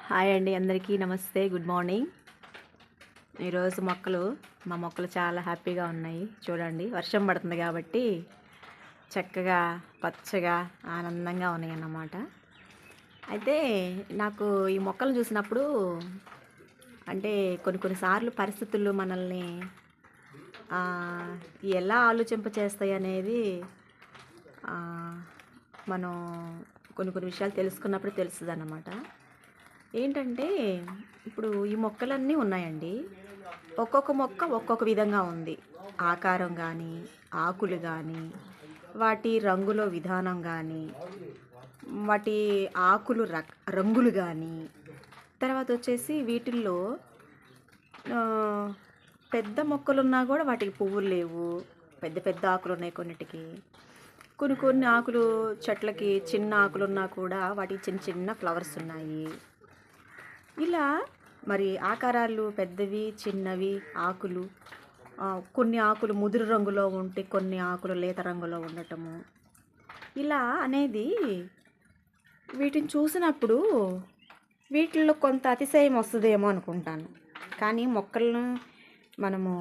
Hi అండి, అందరికీ నమస్తే, గుడ్ మార్నింగ్. ఈరోజు మా మొక్కలు చాలా హ్యాపీగా ఉన్నాయి. చూడండి, వర్షం పడుతుంది కాబట్టి చక్కగా పచ్చగా ఆనందంగా ఉన్నాయి అన్నమాట. అయితే నాకు ఈ మొక్కలు చూసినప్పుడు అంటే కొన్నిసార్లు పరిస్థితులు మనల్ని ఎలా ఆలోచింపచేస్తాయి అనేది మనం కొన్ని విషయాలు తెలుసుకున్నప్పుడు తెలుస్తుంది అన్నమాట. ఏంటంటే ఇప్పుడు ఈ మొక్కలన్నీ ఉన్నాయండి. ఒక్కొక్క మొక్క ఒక్కొక్క విధంగా ఉంది. ఆకారం కానీ, ఆకులు కానీ, వాటి రంగులో విధానం కానీ, వాటి ఆకులు రంగులు కానీ, తర్వాత వచ్చేసి వీటిల్లో పెద్ద మొక్కలున్నా కూడా వాటికి పువ్వులు లేవు. పెద్ద పెద్ద ఆకులు ఉన్నాయి కొన్నిటికి. కొన్ని ఆకులు చెట్లకి చిన్న ఆకులున్నా కూడా వాటికి చిన్న చిన్న ఫ్లవర్స్ ఉన్నాయి. ఇలా మరి ఆకారాలు పెద్దవి చిన్నవి ఆకులు, కొన్ని ఆకులు ముదురు రంగులో ఉంటే కొన్ని ఆకులు లేత రంగులో ఉండటము, ఇలా అనేది వీటిని చూసినప్పుడు వీటిల్లో కొంత అతిశయం వస్తుందేమో అనుకుంటాను. కానీ మొక్కలను మనము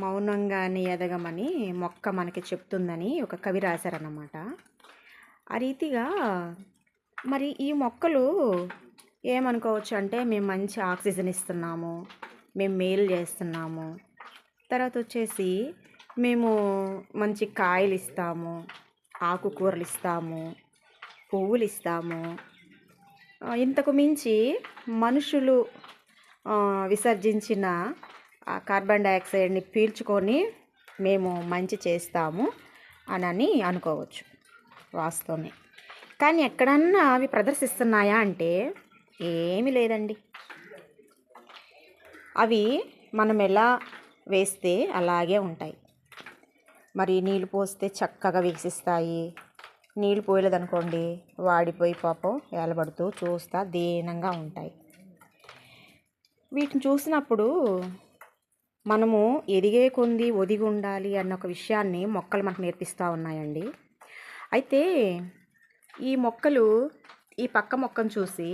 మౌనంగానే ఎదగమని మొక్క మనకి చెప్తుందని ఒక కవి రాశారన్నమాట. ఆ రీతిగా మరి ఈ మొక్కలు ఏమనుకోవచ్చు అంటే, మేము మంచి ఆక్సిజన్ ఇస్తున్నాము, మేము మేలు చేస్తున్నాము, తర్వాత వచ్చేసి మేము మంచి కాయలు ఇస్తాము, ఆకుకూరలు ఇస్తాము, పువ్వులు ఇస్తాము, ఇంతకు మించి మనుషులు విసర్జించిన కార్బన్ డైఆక్సైడ్ని పీల్చుకొని మేము మంచి చేస్తాము అని అనుకోవచ్చు. వాస్తవమే. కానీ ఎక్కడన్నా అవి ప్రదర్శిస్తున్నాయా అంటే ఏమీ లేదండి. అవి మనం ఎలా వేస్తే అలాగే ఉంటాయి. మరి నీళ్ళు పోస్తే చక్కగా వికసిస్తాయి. నీళ్ళు పోయలేదనుకోండి, వాడిపోయి పాపం ఏలబడుతూ చూస్తా దీనంగా ఉంటాయి. వీటిని చూసినప్పుడు మనము ఎదిగే కొంది ఒదిగి ఉండాలి అన్న ఒక విషయాన్ని మొక్కలు మనకు నేర్పిస్తూ ఉన్నాయండి. అయితే ఈ మొక్కలు, ఈ పక్క మొక్కను చూసి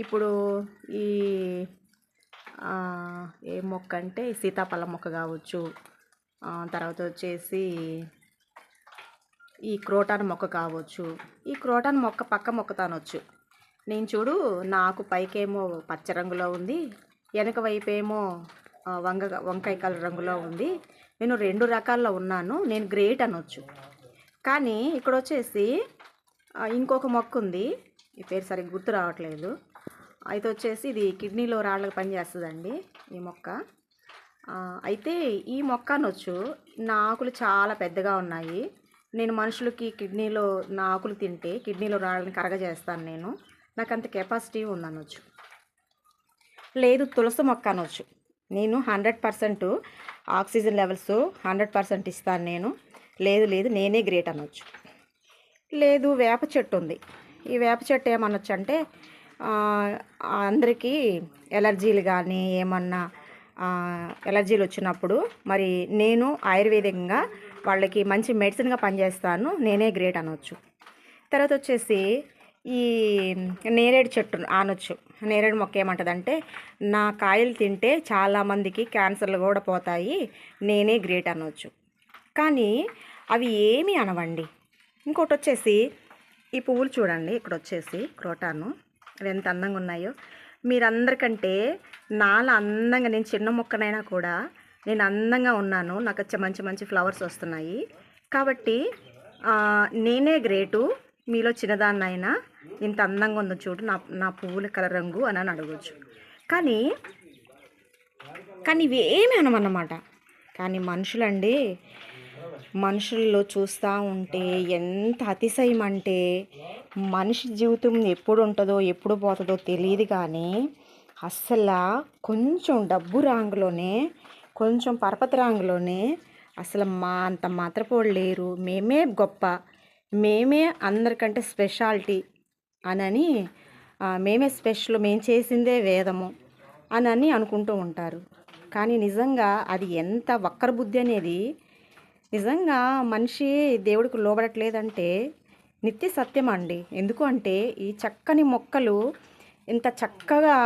ఇప్పుడు ఈ ఏ మొక్క అంటే సీతాఫలం మొక్క కావచ్చు, తర్వాత వచ్చేసి ఈ క్రోటాన్ మొక్క కావచ్చు. ఈ క్రోటాన్ మొక్క పక్క మొక్క తానొచ్చు. నేను చూడు, నాకు పైకేమో పచ్చ రంగులో ఉంది, వెనక వైపేమో వంకాయ కలర్ రంగులో ఉంది, నేను 2 రకాల్లో ఉన్నాను, నేను గ్రేట్ అనొచ్చు. కానీ ఇక్కడ వచ్చేసి ఇంకొక మొక్క ఉంది, ఈ పేరు సరిగ్గా గుర్తు రావట్లేదు. అయితే వచ్చేసి ఇది కిడ్నీలో రాళ్ళకి పనిచేస్తుందండి ఈ మొక్క. అయితే ఈ మొక్క అనొచ్చు, నా ఆకులు చాలా పెద్దగా ఉన్నాయి, నేను మనుషులకి కిడ్నీలో నా ఆకులు తింటే కిడ్నీలో రాళ్ళని కరగజేస్తాను, నాకు అంత కెపాసిటీ ఉందనొచ్చు. లేదు తులసి మొక్క అనొచ్చు, నేను 100% ఆక్సిజన్ లెవెల్స్ 100% ఇస్తాను, లేదు నేనే గ్రేట్ అనొచ్చు. లేదు వేప చెట్టు ఉంది, ఈ వేప చెట్టు ఏమనొచ్చు అంటే అందరికీ ఎలర్జీలు కానీ ఏమన్నా ఎలర్జీలు వచ్చినప్పుడు మరి నేను ఆయుర్వేదికంగా వాళ్ళకి మంచి మెడిసిన్గా పనిచేస్తాను, నేనే గ్రేట్ అనొచ్చు. తర్వాత వచ్చేసి ఈ నేరేడు చెట్టు అనొచ్చు. నేరేడు మొక్క ఏమంటుందంటే, నా కాయలు తింటే చాలామందికి క్యాన్సర్లు కూడా పోతాయి, నేనే గ్రేట్ అనొచ్చు. కానీ అవి ఏమీ అనవండి. ఇంకోటి వచ్చేసి ఈ పువ్వులు చూడండి, ఇక్కడ వచ్చేసి క్రోటాను, అవి ఎంత అందంగా ఉన్నాయో. మీరందరికంటే నాలా అందంగా, నేను చిన్న మొక్కనైనా కూడా నేను అందంగా ఉన్నాను, నాకు మంచి మంచి ఫ్లవర్స్ వస్తున్నాయి, కాబట్టి నేనే గ్రేటు, మీలో చిన్నదాన్నైనా ఇంత అందంగా ఉందో చూడు నా పువ్వుల కలర్ రంగు అని అడగవచ్చు. కానీ ఇవేమీ అనమన్నమాట. కానీ మనుషులండి, మనుషుల్లో చూస్తూ ఉంటే ఎంత అతిశయం అంటే, మనిషి జీవితం ఎప్పుడు ఉంటుందో ఎప్పుడు పోతుందో తెలియదు, కానీ అస్సలు కొంచెం డబ్బు రాంగులోనే, కొంచెం పరపతి రాంగులోనే అసలు మా అంత మాత్రపోడు లేరు, మేమే గొప్ప, మేమే అందరికంటే స్పెషాలిటీ అని, మేమే స్పెషల్, మేము చేసిందే వేదము అని అనుకుంటూ ఉంటారు. కానీ నిజంగా అది ఎంత వక్ర బుద్ధి అనేది. నిజంగా మనిషి దేవుడికి లోబడట్లేదంటే నిత్య సత్యం అండి. ఎందుకు అంటే ఈ చక్కని మొక్కలు ఇంత చక్కగా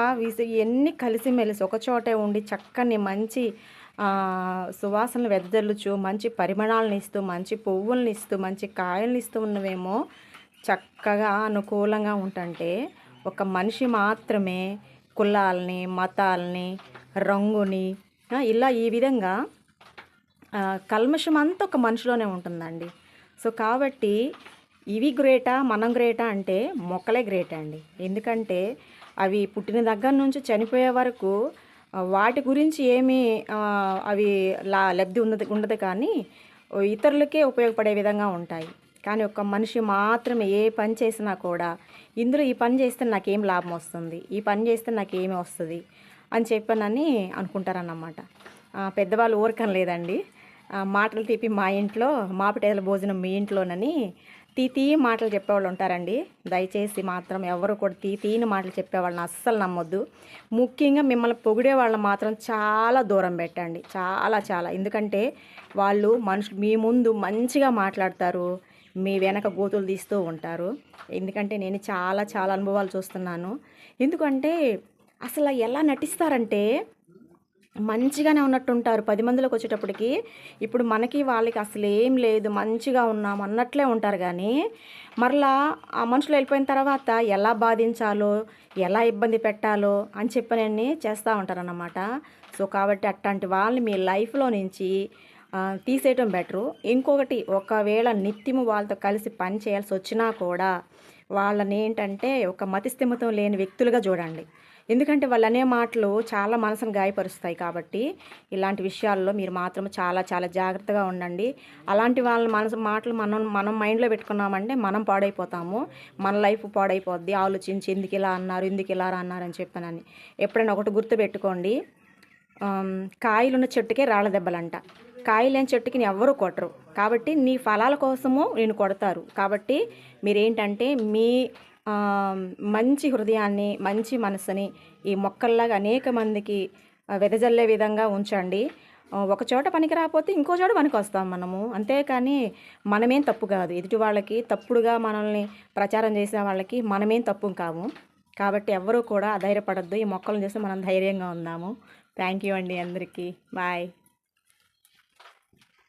ఎన్ని కలిసిమెలిసి ఒక చోటే ఉండి చక్కని మంచి సువాసనలు వెదజల్లుచు మంచి పరిమళాలను ఇస్తూ మంచి పువ్వులను ఇస్తూ మంచి కాయలను ఇస్తూ ఉన్నవేమో చక్కగా అనుకూలంగా ఉంటుంటే ఒక మనిషి మాత్రమే కులాలని మతాలని రంగుని ఇలా ఈ విధంగా కల్మషం అంతా ఒక మనిషిలోనే ఉంటుందండి. సో కాబట్టి ఇవి గ్రేటా మనం గ్రేటా అంటే మొక్కలే గ్రేట్ అండి. ఎందుకంటే అవి పుట్టిన దగ్గర నుంచి చనిపోయే వరకు వాటి గురించి ఏమీ అవి లబ్ధి ఉండదు కానీ ఇతరులకే ఉపయోగపడే విధంగా ఉంటాయి. కానీ ఒక మనిషి మాత్రమే ఏ పని చేసినా కూడా ఇందులో ఈ పని చేస్తే నాకేం లాభం వస్తుంది, ఈ పని చేస్తే నాకేమి వస్తుంది అని చెప్పనని అనుకుంటారన్నమాట. పెద్దవాళ్ళు ఊరకం లేదండి. మాటలు తీపి మా ఇంట్లో మాపిటేల భోజనం మీ ఇంట్లోనని తీతీ మాటలు చెప్పేవాళ్ళు ఉంటారండి. దయచేసి మాత్రం ఎవరు కూడా తీతీని మాటలు చెప్పేవాళ్ళని అస్సలు నమ్మొద్దు. ముఖ్యంగా మిమ్మల్ని పొగిడే వాళ్ళని మాత్రం చాలా దూరం పెట్టండి, చాలా చాలా. ఎందుకంటే వాళ్ళు మనుషులు మీ ముందు మంచిగా మాట్లాడతారు, మీ వెనక గోతులు తీస్తూ ఉంటారు. ఎందుకంటే నేను చాలా చాలా అనుభవాలు చూస్తున్నాను. ఎందుకంటే అసలు ఎలా నటిస్తారంటే మంచిగానే ఉన్నట్టుంటారు 10 మందిలోకి వచ్చేటప్పటికి. ఇప్పుడు మనకి వాళ్ళకి అసలు ఏం లేదు, మంచిగా ఉన్నాం అన్నట్లే ఉంటారు. కానీ మరలా ఆ మనుషులు వెళ్ళిపోయిన తర్వాత ఎలా బాధించాలో ఎలా ఇబ్బంది పెట్టాలో అని చెప్పని చేస్తూ ఉంటారన్నమాట. సో కాబట్టి అట్లాంటి వాళ్ళని మీ లైఫ్లో నుంచి తీసేయటం బెటరు. ఇంకొకటి, ఒకవేళ నిత్యము వాళ్ళతో కలిసి పని చేయాల్సి వచ్చినా కూడా వాళ్ళని ఏంటంటే ఒక మతిస్థిమితం లేని వ్యక్తులుగా చూడండి. ఎందుకంటే వాళ్ళు అనే మాటలు చాలా మనసును గాయపరుస్తాయి. కాబట్టి ఇలాంటి విషయాల్లో మీరు మాత్రం చాలా చాలా జాగ్రత్తగా ఉండండి. అలాంటి వాళ్ళ మాటలు మనం మైండ్లో పెట్టుకున్నామంటే మనం పాడైపోతాము, మన లైఫ్ పాడైపోద్ది. ఆలోచించి ఎందుకు ఇలా అన్నారు, ఎందుకు ఇలా అన్నారని చెప్పానని. ఎప్పుడైనా ఒకటి గుర్తుపెట్టుకోండి, కాయలున్న చెట్టుకే రాళ్ళ దెబ్బలంట. కాయలు లేని చెట్టుకి ఎవరు కొట్టరు. కాబట్టి నీ ఫలాల కోసము నేను కొడతారు. కాబట్టి మీరేంటంటే మీ మంచి హృదయాన్ని మంచి మనసుని ఈ మొక్కల్లాగా అనేక మందికి వెదజల్లే విధంగా ఉంచండి. ఒక చోట పనికి రాకపోతే ఇంకో చోట పనికి వస్తాం మనము. అంతేకాని మనమేం తప్పు కాదు. ఎదుటి వాళ్ళకి తప్పుడుగా మనల్ని ప్రచారం చేసే వాళ్ళకి మనమేం తప్పు కాము. కాబట్టి ఎవ్వరూ కూడా ధైర్యపడద్దు. ఈ మొక్కలను చూసి మనం ధైర్యంగా ఉందాము. థ్యాంక్ యూ అండి అందరికీ. బాయ్.